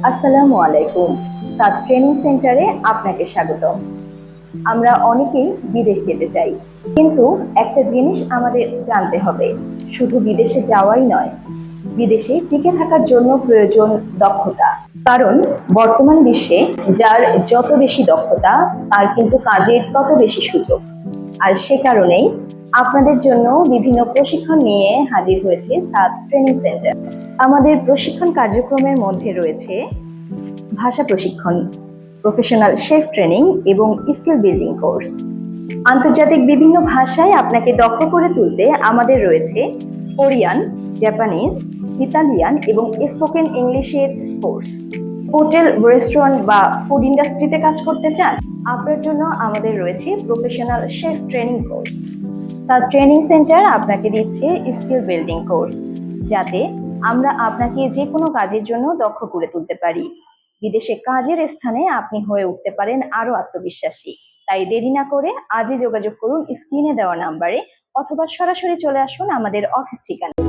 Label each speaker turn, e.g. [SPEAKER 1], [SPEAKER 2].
[SPEAKER 1] আসসালামু আলাইকুম। সাদ ট্রেনিং সেন্টারে আপনাকে স্বাগতম। আমরা অনেকেই বিদেশ যেতে চাই, কিন্তু একটা জিনিস আমাদের জানতে হবে, শুধু বিদেশে যাওয়াই নয়, বিদেশে টিকে থাকার জন্য প্রয়োজন দক্ষতা। কারণ বর্তমান বিশ্বে যার যত বেশি দক্ষতা, তার কিন্তু কাজের তত বেশি সুযোগ। আর সে কারণেই আপনাদের জন্য বিভিন্ন প্রশিক্ষণ নিয়ে হাজির হয়েছে সাদ ট্রেনিং সেন্টার। আমাদের প্রশিক্ষণ কার্যক্রমের মধ্যে রয়েছে ভাষা প্রশিক্ষণ, প্রফেশনাল শেফ ট্রেনিং এবং স্কিল বিল্ডিং কোর্স। আন্তর্জাতিক বিভিন্ন ভাষায় আপনাকে দক্ষ করে তুলতে আমাদের রয়েছে কোরিয়ান, জাপানিজ, ইতালিয়ান এবং স্পোকেন ইংলিশের কোর্স। হোটেল, রেস্টুরেন্ট বা ফুড ইন্ডাস্ট্রিতে কাজ করতে চান, আপনার জন্য আমাদের রয়েছে প্রফেশনাল শেফ ট্রেনিং কোর্স। তার ট্রেনিং সেন্টার আপনাকে দিচ্ছে স্কিল বিল্ডিং কোর্স, যাতে আমরা আপনাকে যে কোনো কাজের জন্য দক্ষ করে তুলতে পারি। বিদেশে কাজের স্থানে আপনি হয়ে উঠতে পারেন আরো আত্মবিশ্বাসী। তাই দেরি না করে আজই যোগাযোগ করুন স্ক্রিনে দেওয়া নাম্বারে, অথবা সরাসরি চলে আসুন আমাদের অফিস ঠিকানায়।